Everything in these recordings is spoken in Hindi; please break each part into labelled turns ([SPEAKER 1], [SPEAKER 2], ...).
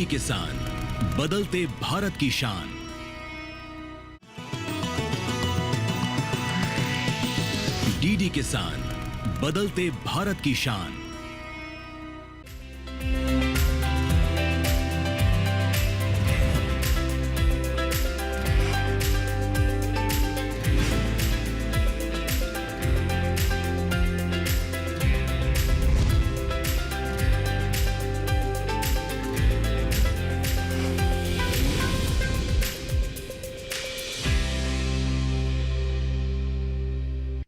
[SPEAKER 1] किसान, बदलते भारत की शान। डीडी किसान, बदलते भारत की शान।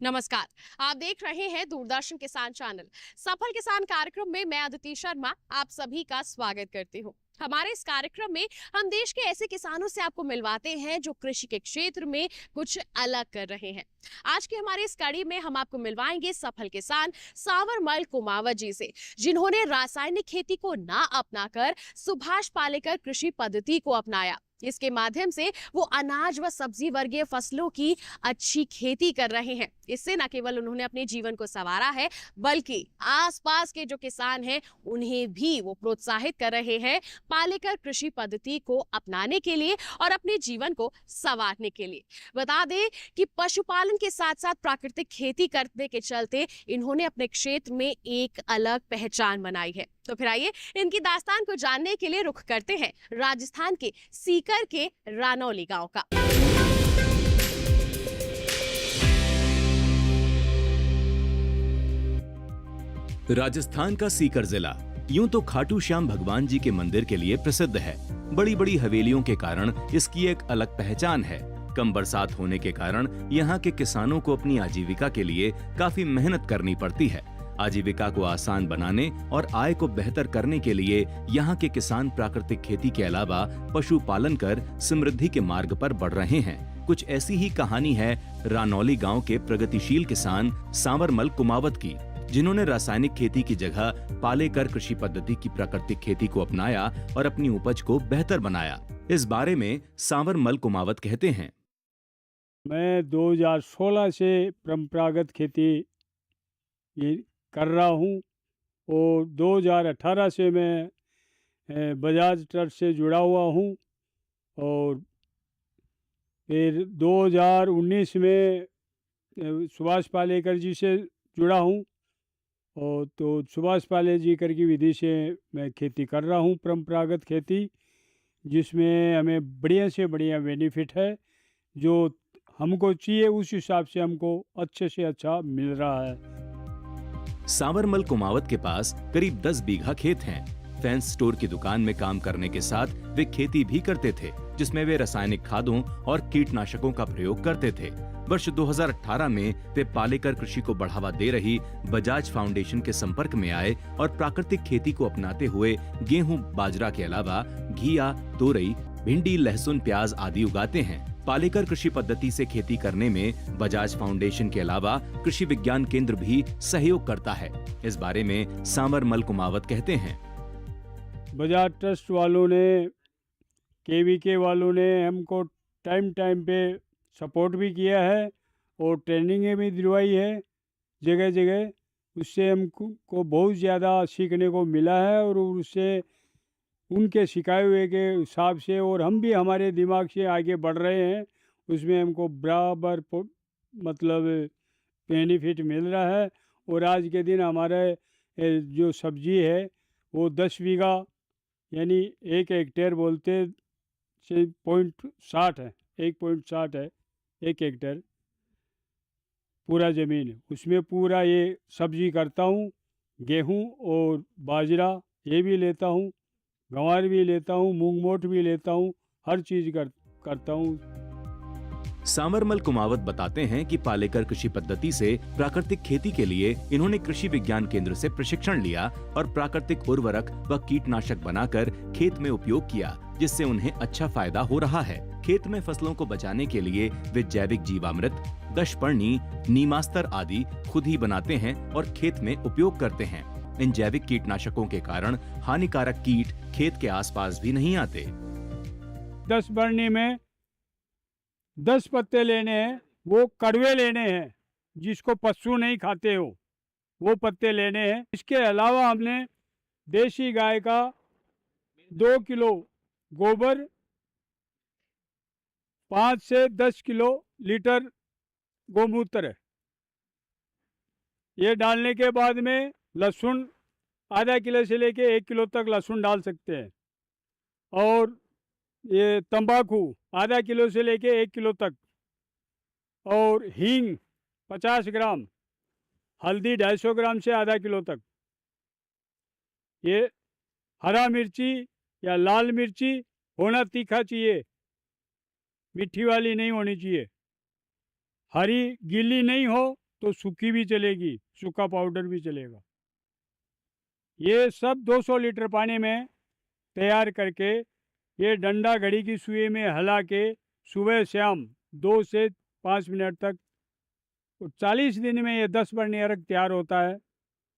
[SPEAKER 2] नमस्कार, आप देख रहे हैं दूरदर्शन किसान चैनल। सफल किसान कार्यक्रम में मैं अदिति शर्मा आप सभी का स्वागत करती हूं। हमारे इस कार्यक्रम में हम देश के ऐसे किसानों से आपको मिलवाते हैं जो कृषि के क्षेत्र में कुछ अलग कर रहे हैं। आज की हमारी इस कड़ी में हम आपको मिलवाएंगे सफल किसान सांवरमल कुमावत जी से, जिन्होंने रासायनिक खेती को ना अपनाकर सुभाष पालेकर कृषि पद्धति को अपनाया। इसके माध्यम से वो अनाज व सब्जी वर्गीय फसलों की अच्छी खेती कर रहे हैं। इससे न केवल उन्होंने अपने जीवन को संवारा है, बल्कि आसपास के जो किसान हैं उन्हें भी वो प्रोत्साहित कर रहे हैं पालेकर कृषि पद्धति को अपनाने के लिए और अपने जीवन को संवारने के लिए। बता दें कि पशुपालन के साथ साथ प्राकृतिक खेती करने के चलते इन्होंने अपने क्षेत्र में एक अलग पहचान बनाई है। तो फिर आइए इनकी दास्तान को जानने के लिए रुख करते हैं राजस्थान के सीकर के रानौली गांव का।
[SPEAKER 1] राजस्थान का सीकर जिला यूं तो खाटू श्याम भगवान जी के मंदिर के लिए प्रसिद्ध है। बड़ी बड़ी हवेलियों के कारण इसकी एक अलग पहचान है। कम बरसात होने के कारण यहाँ के किसानों को अपनी आजीविका के लिए काफी मेहनत करनी पड़ती है। आजीविका को आसान बनाने और आय को बेहतर करने के लिए यहाँ के किसान प्राकृतिक खेती के अलावा पशुपालन कर समृद्धि के मार्ग पर बढ़ रहे हैं। कुछ ऐसी ही कहानी है रानौली गांव के प्रगतिशील किसान सांवरमल कुमावत की, जिन्होंने रासायनिक खेती की जगह पालेकर कृषि पद्धति की प्राकृतिक खेती को अपनाया और अपनी उपज को बेहतर बनाया। इस बारे में सांवरमल कुमावत कहते हैं,
[SPEAKER 3] मैं 2016 से परंपरागत खेती ये कर रहा हूँ और 2018 से मैं बजाज ट्रस्ट से जुड़ा हुआ हूँ और फिर 2019 में सुभाष पालेकर जी से जुड़ा हूँ और तो सुभाष पालेकर की विधि से मैं खेती कर रहा हूँ, परंपरागत खेती, जिसमें हमें बढ़िया से बढ़िया बेनिफिट है। जो हमको चाहिए उस हिसाब से हमको अच्छे से अच्छा मिल रहा है।
[SPEAKER 1] सांवरमल कुमावत के पास करीब 10 बीघा खेत हैं। फैंस स्टोर की दुकान में काम करने के साथ वे खेती भी करते थे, जिसमें वे रासायनिक खादों और कीटनाशकों का प्रयोग करते थे। वर्ष 2018 में वे पालेकर कृषि को बढ़ावा दे रही बजाज फाउंडेशन के संपर्क में आए और प्राकृतिक खेती को अपनाते हुए गेहूं, बाजरा के अलावा घिया, तोरई, भिंडी, लहसुन, प्याज आदि उगाते हैं। पालेकर कृषि पद्धति से खेती करने में बजाज फाउंडेशन के अलावा कृषि विज्ञान केंद्र भी सहयोग करता है। इस बारे में सांवरमल कुमावत कहते हैं,
[SPEAKER 3] बजाज ट्रस्ट वालों ने, केवीके वालों ने हमको टाइम टाइम पे सपोर्ट भी किया है और ट्रेनिंगें भी दिलवाई है जगह जगह। उससे हमको बहुत ज़्यादा सीखने को मिला है और उससे उनके सिखाए हुए के हिसाब से और हम भी हमारे दिमाग से आगे बढ़ रहे हैं। उसमें हमको बराबर मतलब बेनिफिट मिल रहा है। और आज के दिन हमारे जो सब्जी है वो 10 बीघा यानी 1 हेक्टेयर बोलते से 0.60 है, 1.60 है 1 हेक्टेयर पूरा ज़मीन है। उसमें पूरा ये सब्जी करता हूँ, गेहूँ और बाजरा ये भी लेता हूँ, गंवार भी लेता हूँ, मूंग मोट भी लेता हूँ, हर चीज़ करता हूँ।
[SPEAKER 1] सांवरमल कुमावत बताते हैं कि पालेकर कृषि पद्धति से प्राकृतिक खेती के लिए इन्होंने कृषि विज्ञान केंद्र से प्रशिक्षण लिया और प्राकृतिक उर्वरक व कीटनाशक बनाकर खेत में उपयोग किया, जिससे उन्हें अच्छा फायदा हो रहा है। खेत में फसलों को बचाने के लिए वे जैविक जीवामृत, दशपर्णी, नीमास्त्र आदि खुद ही बनाते हैं और खेत में उपयोग करते हैं। इन जैविक कीटनाशकों के कारण हानिकारक कीट खेत के आसपास भी नहीं आते।
[SPEAKER 3] 10 बरनी में 10 पत्ते लेने हैं, वो कड़वे लेने हैं, जिसको पशु नहीं खाते हो वो पत्ते लेने हैं। इसके अलावा हमने देसी गाय का 2 किलो गोबर, 5 से 10 किलो लीटर गोमूत्र। ये डालने के बाद में लहसुन आधा किलो से लेके 1 किलो तक लहसुन डाल सकते हैं। और ये तंबाकू आधा किलो से लेके 1 किलो तक, और हींग 50 ग्राम, हल्दी 250 ग्राम से आधा किलो तक। ये हरा मिर्ची या लाल मिर्ची होना तीखा चाहिए, मीठी वाली नहीं होनी चाहिए। हरी गीली नहीं हो तो सूखी भी चलेगी, सूखा पाउडर भी चलेगा। ये सब 200 लीटर पानी में तैयार करके ये डंडा घड़ी की सुई में हिला के सुबह शाम 2 से 5 मिनट तक, 40 दिन में ये 10 बरनी अर्घ तैयार होता है।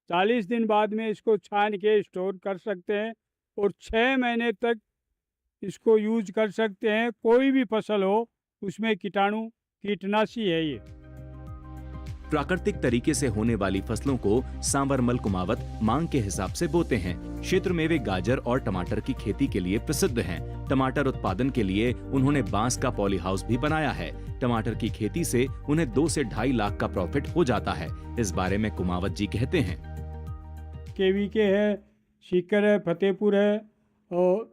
[SPEAKER 3] 40 दिन बाद में इसको छान के स्टोर कर सकते हैं और 6 महीने तक इसको यूज कर सकते हैं। कोई भी फसल हो उसमें कीटाणु कीटनाशी है ये।
[SPEAKER 1] प्राकृतिक तरीके से होने वाली फसलों को सांवरमल कुमावत मांग के हिसाब से बोते हैं। क्षेत्र में वे गाजर और टमाटर की खेती के लिए प्रसिद्ध हैं। टमाटर उत्पादन के लिए उन्होंने बांस का पॉली हाउस भी बनाया है। टमाटर की खेती से उन्हें 2 से 2.5 लाख का प्रॉफिट हो जाता है। इस बारे में कुमावत जी कहते हैं,
[SPEAKER 3] केवीके है, सीकर है, फतेहपुर है और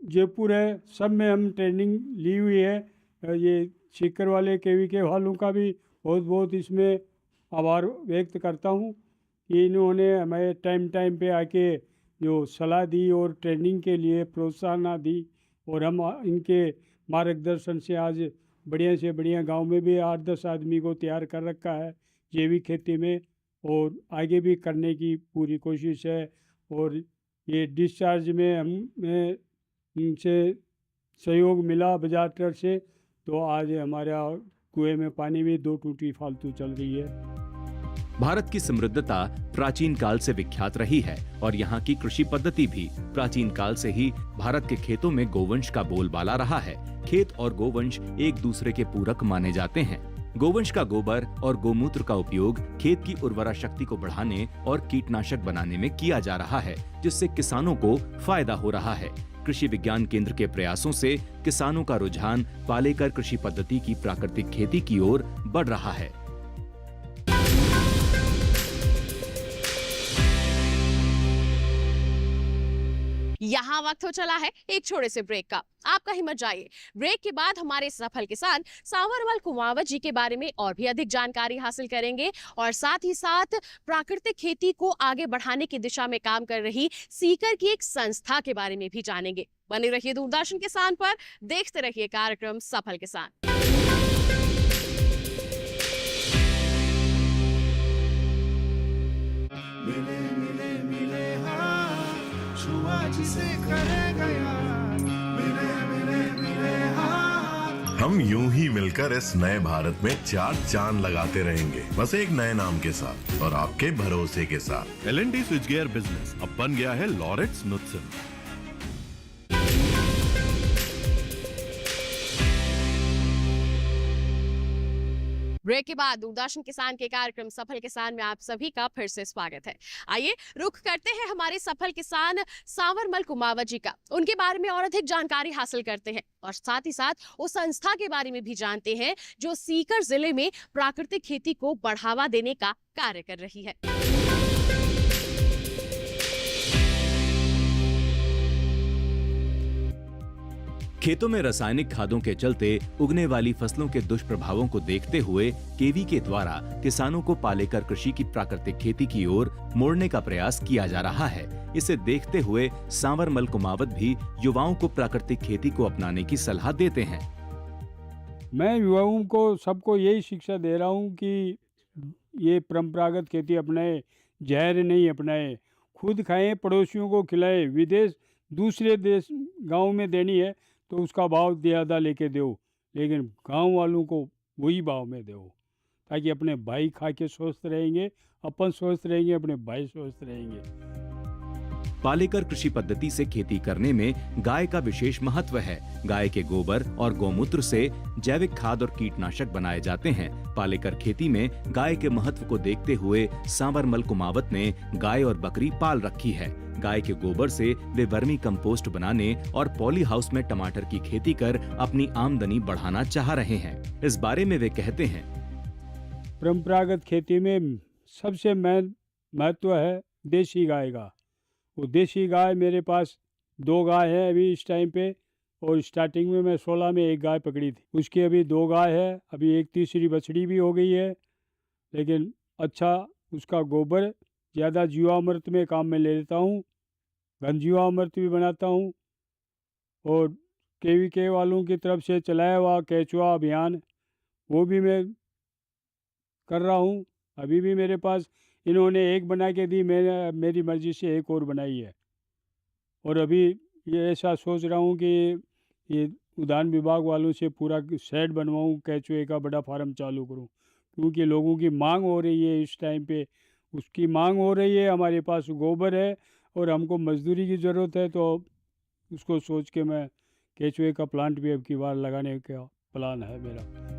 [SPEAKER 3] जयपुर है, सब में हम ट्रेनिंग ली हुई है। ये सीकर वाले केवीके वालों का भी बहुत बहुत इसमें आभार व्यक्त करता हूँ कि इन्होंने हमें टाइम टाइम पे आके जो सलाह दी और ट्रेनिंग के लिए प्रोत्साहन दी, और हम इनके मार्गदर्शन से आज बढ़िया से बढ़िया गांव में भी 8-10 आदमी को तैयार कर रखा है जैविक खेती में, और आगे भी करने की पूरी कोशिश है। और ये डिस्चार्ज में हमें इनसे सहयोग मिला बजाज ट्रस्ट से, तो आज हमारा कुएं में पानी भी 2 टूटी फालतू चल रही है।
[SPEAKER 1] भारत की समृद्धता प्राचीन काल से विख्यात रही है और यहाँ की कृषि पद्धति भी प्राचीन काल से ही भारत के खेतों में गोवंश का बोलबाला रहा है। खेत और गोवंश एक दूसरे के पूरक माने जाते हैं। गोवंश का गोबर और गोमूत्र का उपयोग खेत की उर्वरा शक्ति को बढ़ाने और कीटनाशक बनाने में किया जा रहा है, जिससे किसानों को फायदा हो रहा है। कृषि विज्ञान केंद्र के प्रयासों से किसानों का रुझान पालेकर कृषि पद्धति की प्राकृतिक खेती की ओर बढ़ रहा है।
[SPEAKER 2] यहाँ वक्त हो चला है एक छोटे से ब्रेक का। आपका हिम्मत जाइए। ब्रेक के बाद हमारे सफल किसान सांवरमल कुमावत जी के बारे में और भी अधिक जानकारी हासिल करेंगे और साथ ही साथ प्राकृतिक खेती को आगे बढ़ाने की दिशा में काम कर रही सीकर की एक संस्था के बारे में भी जानेंगे। बने रहिए दूरदर्शन किसान पर, देखते रहिए कार्यक्रम सफल किसान।
[SPEAKER 4] मिले मिले मिले हाँ, छुआ जिसे करेगा यार। मिले मिले मिले हाँ।
[SPEAKER 5] हम यूं ही मिलकर इस नए भारत में 4 चांद लगाते रहेंगे, बस एक नए नाम के साथ और आपके भरोसे के साथ।
[SPEAKER 6] L&T स्विच गियर बिजनेस अब बन गया है लॉरेट्स नुत्सन।
[SPEAKER 2] ब्रेक के बाद दूरदर्शन किसान के कार्यक्रम सफल किसान में आप सभी का फिर से स्वागत है। आइए रुख करते हैं हमारे सफल किसान सांवरमल कुमावत जी का। उनके बारे में और अधिक जानकारी हासिल करते हैं और साथ ही साथ उस संस्था के बारे में भी जानते हैं जो सीकर जिले में प्राकृतिक खेती को बढ़ावा देने का कार्य कर रही है।
[SPEAKER 1] खेतों में रासायनिक खादों के चलते उगने वाली फसलों के दुष्प्रभावों को देखते हुए केवी के द्वारा किसानों को पालेकर कृषि की प्राकृतिक खेती की ओर मोड़ने का प्रयास किया जा रहा है। इसे देखते हुए सांवरमल कुमावत भी युवाओं को प्राकृतिक खेती को अपनाने की सलाह देते हैं।
[SPEAKER 3] मैं युवाओं को सबको यही शिक्षा दे रहा हूँ कि ये परंपरागत खेती अपनाए, जहर नहीं अपनाए, खुद खाएं, पड़ोसियों को खिलाएं। विदेश दूसरे देश गांव में देनी है तो उसका भाव ज़्यादा लेके दो, लेकिन गांव वालों को वही भाव में दो, ताकि अपने भाई खा के स्वस्थ रहेंगे, अपन स्वस्थ रहेंगे, अपने भाई स्वस्थ रहेंगे।
[SPEAKER 1] पालेकर कृषि पद्धति से खेती करने में गाय का विशेष महत्व है। गाय के गोबर और गौमूत्र से जैविक खाद और कीटनाशक बनाए जाते हैं। पालेकर खेती में गाय के महत्व को देखते हुए सांवरमल कुमावत ने गाय और बकरी पाल रखी है। गाय के गोबर से वे वर्मी कंपोस्ट बनाने और पॉली हाउस में टमाटर की खेती कर अपनी आमदनी बढ़ाना चाह रहे हैं। इस बारे में वे कहते हैं,
[SPEAKER 3] परंपरागत खेती में सबसे महत्व है देसी गाय का। वो देसी गाय मेरे पास 2 गाय है अभी इस टाइम पे, और स्टार्टिंग में मैं 16 में 1 गाय पकड़ी थी। उसकी अभी 2 गाय है, अभी एक तीसरी बछड़ी भी हो गई है। लेकिन अच्छा उसका गोबर ज़्यादा जीवामृत में काम में ले लेता हूँ, घन जीवामृत भी बनाता हूँ। और केवीके वालों की तरफ से चलाया हुआ केचुआ अभियान वो भी मैं कर रहा हूँ। अभी भी मेरे पास इन्होंने 1 बना के दी, मैंने मेरी मर्ज़ी से 1 और बनाई है। और अभी ये ऐसा सोच रहा हूँ कि ये उद्यान विभाग वालों से पूरा शेड बनवाऊँ, केचुए का बड़ा फार्म चालू करूँ, क्योंकि लोगों की मांग हो रही है इस टाइम पे। उसकी मांग हो रही है, हमारे पास गोबर है और हमको मजदूरी की ज़रूरत है, तो उसको सोच के मैं केचुए का प्लांट भी अब की बार लगाने का प्लान है मेरा।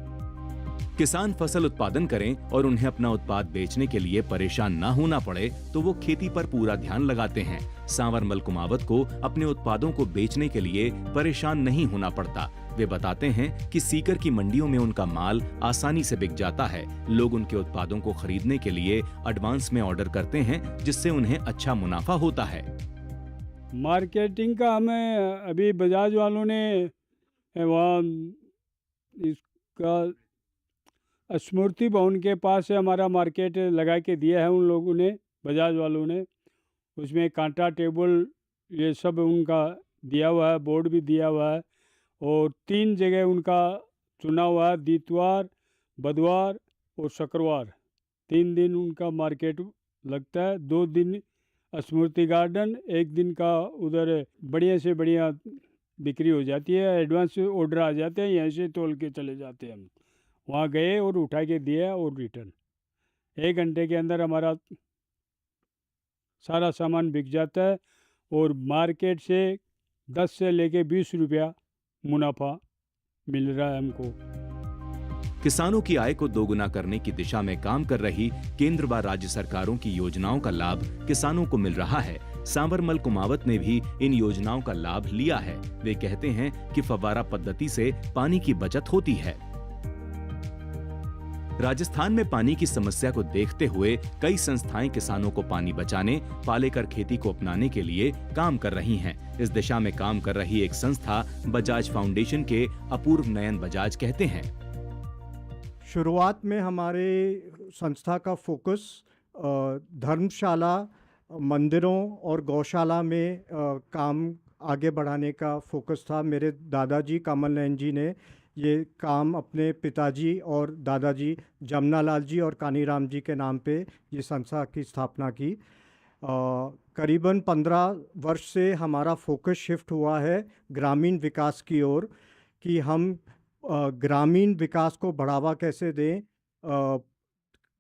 [SPEAKER 1] किसान फसल उत्पादन करें और उन्हें अपना उत्पाद बेचने के लिए परेशान ना होना पड़े तो वो खेती पर पूरा ध्यान लगाते हैं। सांवरमल कुमावत को अपने उत्पादों को बेचने के लिए परेशान नहीं होना पड़ता। वे बताते हैं कि सीकर की मंडियों में उनका माल आसानी से बिक जाता है। लोग उनके उत्पादों को खरीदने के लिए एडवांस में ऑर्डर करते हैं, जिससे उन्हें अच्छा मुनाफा होता है।
[SPEAKER 3] मार्केटिंग का हमें अभी बजाज वालों ने वहाँ इसका स्मृति भवन के पास से हमारा मार्केट लगा के दिया है उन लोगों ने, बजाज वालों ने। उसमें कांटा टेबल ये सब उनका दिया हुआ है, बोर्ड भी दिया हुआ है। और 3 जगह उनका चुना हुआ है, दितवार, बुधवार और शुक्रवार। 3 दिन उनका मार्केट लगता है। 2 दिन स्मृति गार्डन, 1 दिन का उधर बढ़िया से बढ़िया बिक्री हो जाती है। एडवांस ऑर्डर आ जाते हैं, यहाँ से तोल के चले जाते हैं। हम वहाँ गए और उठा के दिया और रिटर्न। 1 घंटे के अंदर हमारा सारा सामान बिक जाता है और मार्केट से 10 से लेके 20 रुपया मुनाफा मिल रहा है हमको।
[SPEAKER 1] किसानों की आय को दोगुना करने की दिशा में काम कर रही केंद्र व राज्य सरकारों की योजनाओं का लाभ किसानों को मिल रहा है। सांवरमल कुमावत ने भी इन योजनाओं का लाभ लिया है। वे कहते हैं कि फव्वारा पद्धति से पानी की बचत होती है। राजस्थान में पानी की समस्या को देखते हुए कई संस्थाएं किसानों को पानी बचाने, पालेकर खेती को अपनाने के लिए काम कर रही हैं। इस दिशा में काम कर रही एक संस्था बजाज फाउंडेशन के अपूर्व नयन बजाज कहते हैं,
[SPEAKER 7] शुरुआत में हमारे संस्था का फोकस धर्मशाला, मंदिरों और गौशाला में काम आगे बढ़ाने का फोकस था। मेरे दादाजी कमल नयन जी ने ये काम अपने पिताजी और दादाजी जमनालाल जी और कानीराम जी के नाम पे ये संस्था की स्थापना की। करीबन 15 वर्ष से हमारा फोकस शिफ्ट हुआ है ग्रामीण विकास की ओर, कि हम ग्रामीण विकास को बढ़ावा कैसे दें,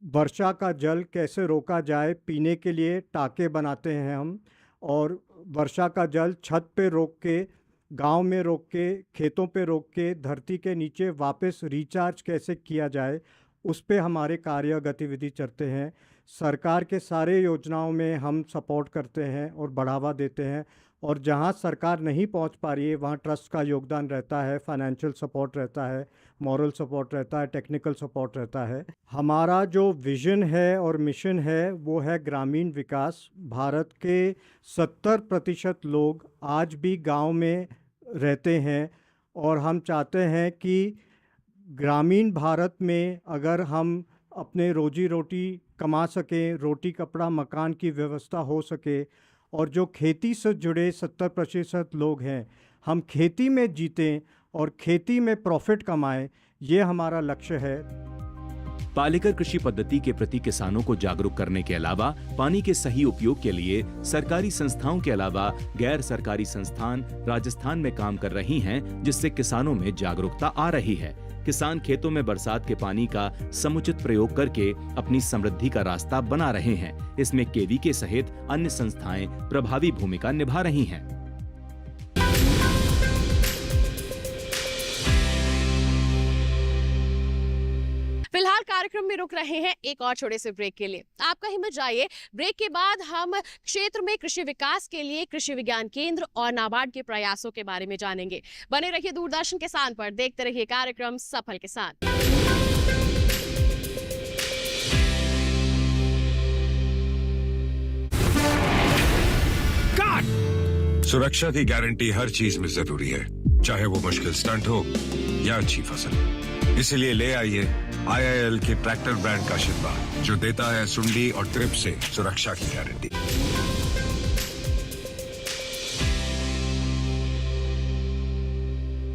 [SPEAKER 7] वर्षा का जल कैसे रोका जाए। पीने के लिए टाँके बनाते हैं हम, और वर्षा का जल छत पे रोक के, गांव में रोक के, खेतों पे रोक के धरती के नीचे वापस रिचार्ज कैसे किया जाए, उस पे हमारे कार्य गतिविधि चलते हैं। सरकार के सारे योजनाओं में हम सपोर्ट करते हैं और बढ़ावा देते हैं, और जहां सरकार नहीं पहुंच पा रही है वहां ट्रस्ट का योगदान रहता है, फाइनेंशियल सपोर्ट रहता है, मॉरल सपोर्ट रहता है, टेक्निकल सपोर्ट रहता है। हमारा जो विज़न है और मिशन है वो है ग्रामीण विकास। भारत के 70% लोग आज भी गांव में रहते हैं, और हम चाहते हैं कि ग्रामीण भारत में अगर हम अपने रोजी रोटी कमा सकें, रोटी कपड़ा मकान की व्यवस्था हो सके, और जो खेती से जुड़े 70% लोग हैं हम खेती में जीतें और खेती में प्रॉफिट कमाएं, ये हमारा लक्ष्य है।
[SPEAKER 1] पालेकर कृषि पद्धति के प्रति किसानों को जागरूक करने के अलावा पानी के सही उपयोग के लिए सरकारी संस्थाओं के अलावा गैर सरकारी संस्थान राजस्थान में काम कर रही हैं, जिससे किसानों में जागरूकता आ रही है। किसान खेतों में बरसात के पानी का समुचित प्रयोग करके अपनी समृद्धि का रास्ता बना रहे हैं। इसमें केवीके सहित अन्य संस्थाएं प्रभावी भूमिका निभा रही हैं।
[SPEAKER 2] फिलहाल कार्यक्रम में रुक रहे हैं एक और छोटे से ब्रेक के लिए। आप कहीं मत जाइए। ब्रेक के बाद हम क्षेत्र में कृषि विकास के लिए कृषि विज्ञान केंद्र और नाबार्ड के प्रयासों के बारे में जानेंगे। बने रहिए दूरदर्शन किसान पर, देखते रहिए कार्यक्रम सफल किसान।
[SPEAKER 8] सुरक्षा की गारंटी हर चीज में जरूरी है, चाहे वो मुश्किल स्टंट हो या अच्छी फसल। इसलिए ले आइए IIL के ट्रैक्टर ब्रांड का शिनबा, जो देता है सुंडी और ट्रिप से सुरक्षा की गारंटी।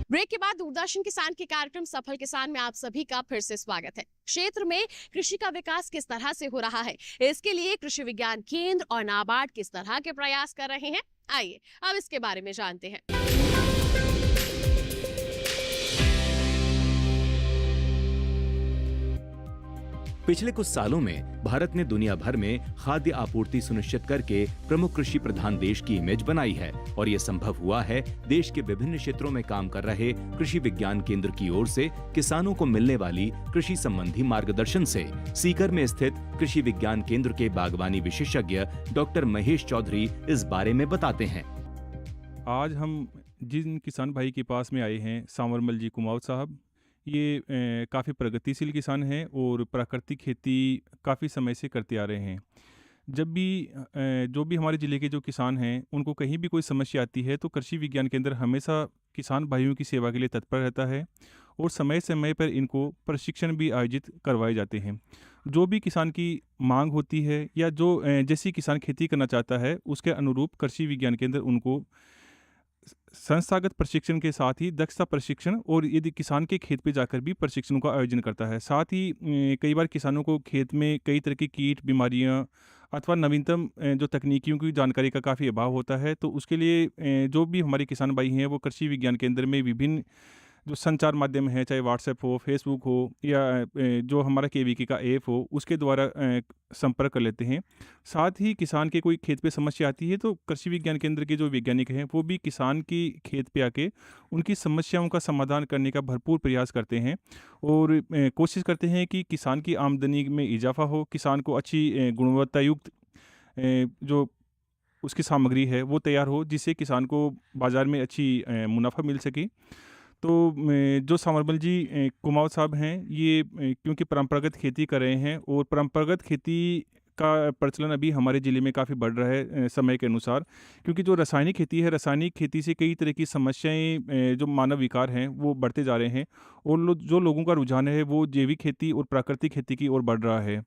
[SPEAKER 2] ब्रेक के बाद दूरदर्शन किसान के कार्यक्रम सफल किसान में आप सभी का फिर से स्वागत है। क्षेत्र में कृषि का विकास किस तरह से हो रहा है, इसके लिए कृषि विज्ञान केंद्र और नाबार्ड किस तरह के प्रयास कर रहे हैं, आइए अब इसके बारे में जानते हैं।
[SPEAKER 1] पिछले कुछ सालों में भारत ने दुनिया भर में खाद्य आपूर्ति सुनिश्चित करके प्रमुख कृषि प्रधान देश की इमेज बनाई है और ये संभव हुआ है देश के विभिन्न क्षेत्रों में काम कर रहे कृषि विज्ञान केंद्र की ओर से किसानों को मिलने वाली कृषि संबंधी मार्गदर्शन से। सीकर में स्थित कृषि विज्ञान केंद्र के बागवानी विशेषज्ञ डॉक्टर महेश चौधरी इस बारे में बताते हैं।
[SPEAKER 9] आज हम जिन किसान भाई के पास में आए हैं, सांवरमल जी कुमाऊत साहब, ये काफ़ी प्रगतिशील किसान हैं और प्राकृतिक खेती काफ़ी समय से करते आ रहे हैं। जब भी जो भी हमारे ज़िले के जो किसान हैं, उनको कहीं भी कोई समस्या आती है तो कृषि विज्ञान केंद्र हमेशा किसान भाइयों की सेवा के लिए तत्पर रहता है और समय समय पर इनको प्रशिक्षण भी आयोजित करवाए जाते हैं। जो भी किसान की मांग होती है या जो जैसी किसान खेती करना चाहता है, उसके अनुरूप कृषि विज्ञान केंद्र उनको संस्थागत प्रशिक्षण के साथ ही दक्षता प्रशिक्षण और यदि किसान के खेत पे जाकर भी प्रशिक्षणों का आयोजन करता है। साथ ही कई बार किसानों को खेत में कई तरह की कीट, बीमारियां अथवा नवीनतम जो तकनीकियों की जानकारी का काफ़ी अभाव होता है, तो उसके लिए जो भी हमारे किसान भाई हैं वो कृषि विज्ञान केंद्र में विभिन्न जो संचार माध्यम है, चाहे व्हाट्सएप हो, फेसबुक हो या जो हमारा केवीके का ऐप हो, उसके द्वारा संपर्क कर लेते हैं। साथ ही किसान के कोई खेत पे समस्या आती है तो कृषि विज्ञान केंद्र के जो वैज्ञानिक हैं वो भी किसान की खेत पे आके उनकी समस्याओं का समाधान करने का भरपूर प्रयास करते हैं और कोशिश करते हैं कि किसान की आमदनी में इजाफा हो, किसान को अच्छी गुणवत्ता युक्त जो उसकी सामग्री है वो तैयार हो, जिससे किसान को बाज़ार में अच्छी मुनाफा मिल सके। तो जो सांवरमल जी कुमाऊत साहब हैं, ये क्योंकि परंपरागत खेती कर रहे हैं और परंपरागत खेती का प्रचलन अभी हमारे ज़िले में काफ़ी बढ़ रहा है समय के अनुसार, क्योंकि जो रासायनिक खेती है, रासायनिक खेती से कई तरह की समस्याएं जो मानव विकार हैं वो बढ़ते जा रहे हैं और जो लोगों का रुझान है वो जैविक खेती और प्राकृतिक खेती की ओर बढ़ रहा है।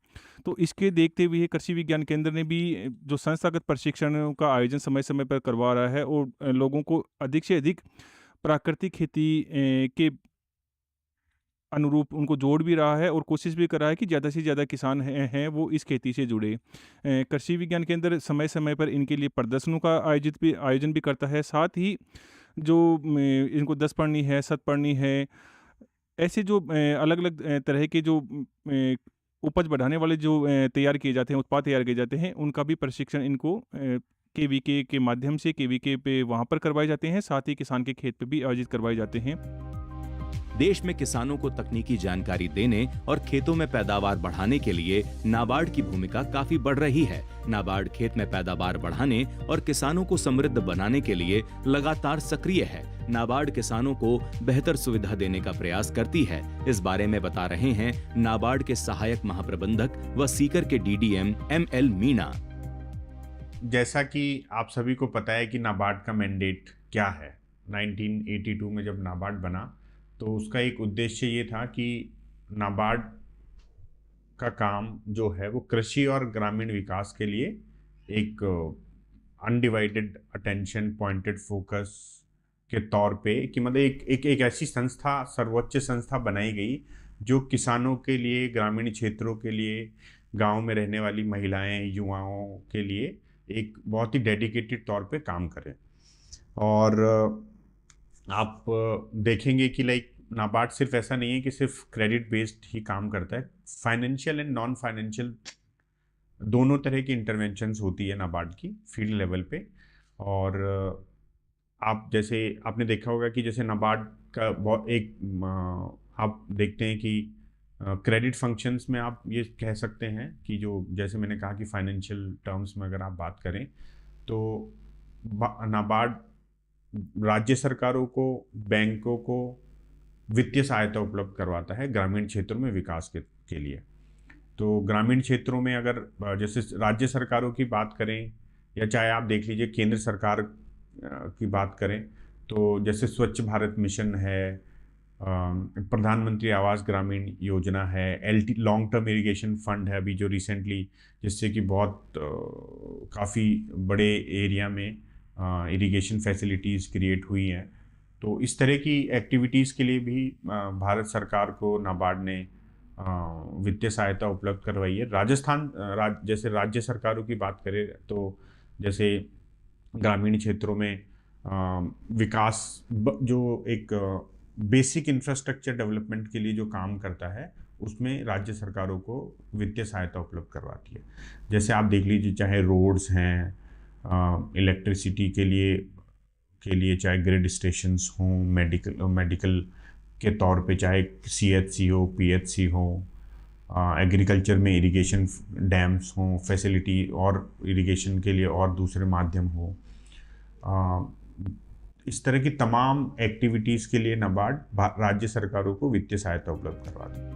[SPEAKER 9] तो इसके देखते हुए कृषि विज्ञान केंद्र ने भी जो संस्थागत प्रशिक्षण का आयोजन समय समय पर करवा रहा है और लोगों को अधिक से अधिक प्राकृतिक खेती के अनुरूप उनको जोड़ भी रहा है और कोशिश भी कर रहा है कि ज़्यादा से ज़्यादा किसान हैं वो इस खेती से जुड़े। कृषि विज्ञान केंद्र समय समय पर इनके लिए प्रदर्शनों का आयोजन भी करता है। साथ ही जो इनको 10 पढ़नी है, 7 पढ़नी है, ऐसे जो अलग अलग तरह के जो उपज बढ़ाने वाले जो तैयार किए जाते हैं, उत्पाद तैयार किए जाते हैं, उनका भी प्रशिक्षण इनको केवीके के माध्यम से केवीके पे वहाँ पर करवाए जाते हैं। साथ ही किसान के खेत पे भी आयोजित करवाए जाते हैं।
[SPEAKER 1] देश में किसानों को तकनीकी जानकारी देने और खेतों में पैदावार बढ़ाने के लिए नाबार्ड की भूमिका काफी बढ़ रही है। नाबार्ड खेत में पैदावार बढ़ाने और किसानों को समृद्ध बनाने के लिए लगातार सक्रिय है। नाबार्ड किसानों को बेहतर सुविधा देने का प्रयास करती है। इस बारे में बता रहे हैं नाबार्ड के सहायक महाप्रबंधक व सीकर के DDM ML मीणा।
[SPEAKER 10] जैसा कि आप सभी को पता है कि नाबार्ड का मैंडेट क्या है। 1982 में जब नाबार्ड बना तो उसका एक उद्देश्य ये था कि नाबार्ड का काम जो है वो कृषि और ग्रामीण विकास के लिए एक अनडिवाइडेड अटेंशन, पॉइंटेड फोकस के तौर पे कि मतलब एक ऐसी संस्था, सर्वोच्च संस्था बनाई गई जो किसानों के लिए, ग्रामीण क्षेत्रों के लिए, गांव में रहने वाली महिलाएं, युवाओं के लिए एक बहुत ही डेडिकेटेड तौर पे काम करें। और आप देखेंगे कि नाबार्ड सिर्फ ऐसा नहीं है कि सिर्फ क्रेडिट बेस्ड ही काम करता है, फाइनेंशियल एंड नॉन फाइनेंशियल दोनों तरह की इंटरवेंशंस होती है नाबार्ड की फील्ड लेवल पे। और आप जैसे आपने देखा होगा कि जैसे नाबार्ड का आप देखते हैं कि क्रेडिट फंक्शंस में आप ये कह सकते हैं कि जो जैसे मैंने कहा कि फाइनेंशियल टर्म्स में अगर आप बात करें तो नाबार्ड राज्य सरकारों को, बैंकों को वित्तीय सहायता उपलब्ध करवाता है ग्रामीण क्षेत्रों में विकास के लिए। तो ग्रामीण क्षेत्रों में अगर जैसे राज्य सरकारों की बात करें या चाहे आप देख लीजिए केंद्र सरकार की बात करें तो जैसे स्वच्छ भारत मिशन है, प्रधानमंत्री आवास ग्रामीण योजना है, LT long term irrigation fund है अभी जो रिसेंटली, जिससे कि बहुत काफ़ी बड़े एरिया में इरिगेशन फैसिलिटीज़ क्रिएट हुई हैं। तो इस तरह की एक्टिविटीज़ के लिए भी भारत सरकार को नाबार्ड ने वित्तीय सहायता उपलब्ध करवाई है। राजस्थान जैसे राज्य सरकारों की बात करें तो जैसे ग्रामीण क्षेत्रों में विकास जो एक बेसिक इंफ्रास्ट्रक्चर डेवलपमेंट के लिए जो काम करता है उसमें राज्य सरकारों को वित्तीय सहायता उपलब्ध करवाती है। जैसे आप देख लीजिए चाहे रोड्स हैं, इलेक्ट्रिसिटी के लिए चाहे ग्रिड स्टेशंस हों, मेडिकल के तौर पे चाहे CHC हो, PHC हो, एग्रीकल्चर में इरिगेशन डैम्स हों, फैसिलिटी और इरिगेशन के लिए और दूसरे माध्यम हो, इस तरह की तमाम एक्टिविटीज़ के लिए नाबार्ड राज्य सरकारों को वित्तीय सहायता उपलब्ध करवाता है।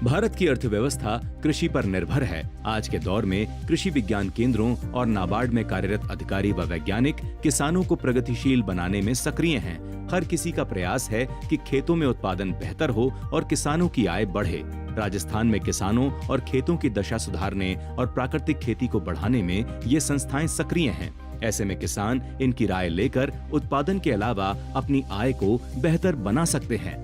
[SPEAKER 1] भारत की अर्थव्यवस्था कृषि पर निर्भर है। आज के दौर में कृषि विज्ञान केंद्रों और नाबार्ड में कार्यरत अधिकारी व वैज्ञानिक किसानों को प्रगतिशील बनाने में सक्रिय हैं। हर किसी का प्रयास है कि खेतों में उत्पादन बेहतर हो और किसानों की आय बढ़े। राजस्थान में किसानों और खेतों की दशा सुधारने और प्राकृतिक खेती को बढ़ाने में ये संस्थाएं सक्रिय हैं। ऐसे में किसान इनकी राय लेकर उत्पादन के अलावा अपनी आय को बेहतर बना सकते हैं।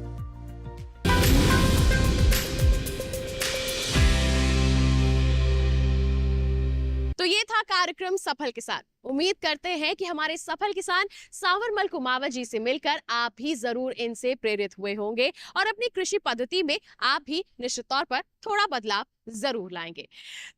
[SPEAKER 2] तो ये था कार्यक्रम सफल किसान। उम्मीद करते हैं कि हमारे सफल किसान सांवरमल कुमावत जी से मिलकर आप भी जरूर इनसे प्रेरित हुए होंगे और अपनी कृषि पद्धति में आप भी निश्चित तौर पर थोड़ा बदलाव जरूर लाएंगे।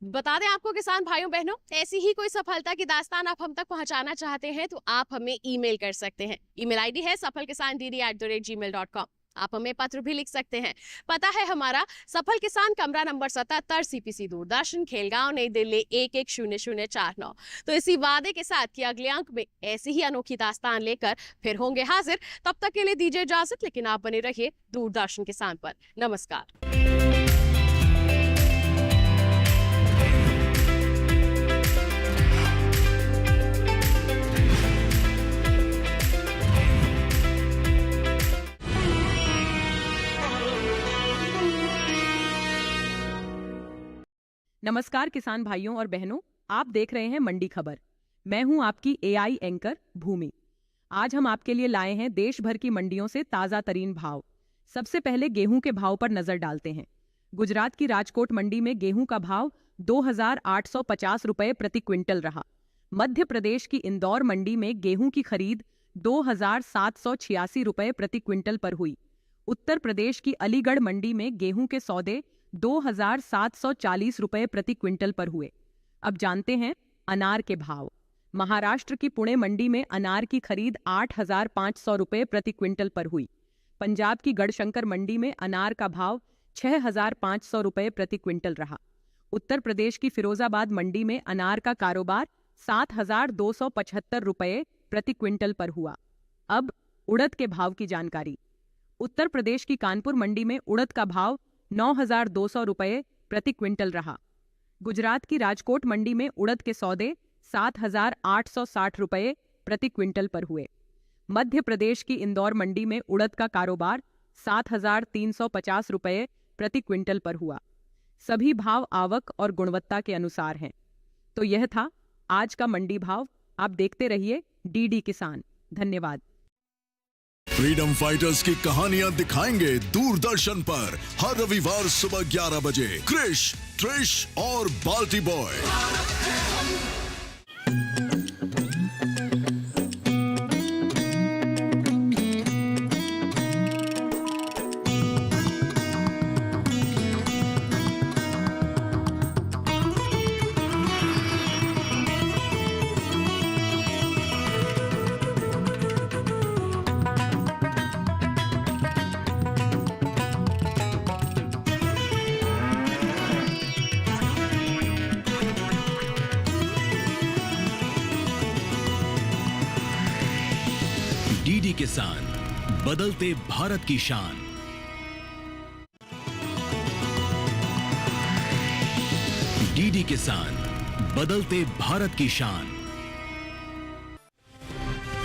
[SPEAKER 2] बता दें आपको किसान भाइयों बहनों, ऐसी ही कोई सफलता की दास्तान आप हम तक पहुंचाना चाहते हैं तो आप हमें ईमेल कर सकते हैं। ईमेल आईडी है safalkisandd@gmail.com। आप हमें पत्र भी लिख सकते हैं। पता है हमारा सफल किसान, कमरा नंबर 77, CPC दूरदर्शन, खेलगांव, नई दिल्ली 110049। तो इसी वादे के साथ कि अगले अंक में ऐसी ही अनोखी दास्तान लेकर फिर होंगे हाजिर। तब तक के लिए दीजिए इजाजत, लेकिन आप बने रहिए दूरदर्शन किसान पर। नमस्कार।
[SPEAKER 11] नमस्कार किसान भाइयों और बहनों, आप देख रहे हैं मंडी खबर। मैं हूं आपकी AI एंकर भूमि। आज हम आपके लिए लाए हैं देश भर की मंडियों से ताजा तरीन भाव। सबसे पहले गेहूं के भाव पर नजर डालते हैं। गुजरात की राजकोट मंडी में गेहूं का भाव 2,850 रुपए प्रति क्विंटल रहा। मध्य प्रदेश की इंदौर मंडी में गेहूं की खरीद 2,786 रुपए प्रति क्विंटल पर हुई। उत्तर प्रदेश की अलीगढ़ मंडी में गेहूं के सौदे 2,740 रुपए प्रति क्विंटल पर हुए। अब जानते हैं अनार के भाव। महाराष्ट्र की पुणे मंडी में अनार की खरीद 8,500 रुपए प्रति क्विंटल पर हुई। पंजाब की गढ़शंकर मंडी में अनार का भाव 6,500 रुपए प्रति क्विंटल रहा। उत्तर प्रदेश की फिरोजाबाद मंडी में अनार का कारोबार 7,275 रुपए प्रति क्विंटल पर हुआ। अब उड़द के भाव की जानकारी। उत्तर प्रदेश की कानपुर मंडी में उड़द का भाव 9,200 रुपए प्रति क्विंटल रहा। गुजरात की राजकोट मंडी में उड़द के सौदे 7,860 रुपए प्रति क्विंटल पर हुए। मध्य प्रदेश की इंदौर मंडी में उड़द का कारोबार 7,350 रुपए प्रति क्विंटल पर हुआ। सभी भाव आवक और गुणवत्ता के अनुसार हैं। तो यह था आज का मंडी भाव। आप देखते रहिए DD किसान। धन्यवाद।
[SPEAKER 12] फ्रीडम फाइटर्स की कहानियां दिखाएंगे दूरदर्शन पर हर रविवार सुबह 11 बजे क्रिश, ट्रिश और बाल्टी बॉय।
[SPEAKER 1] डीडी किसान, बदलते भारत की शान। डीडी किसान, बदलते भारत की शान।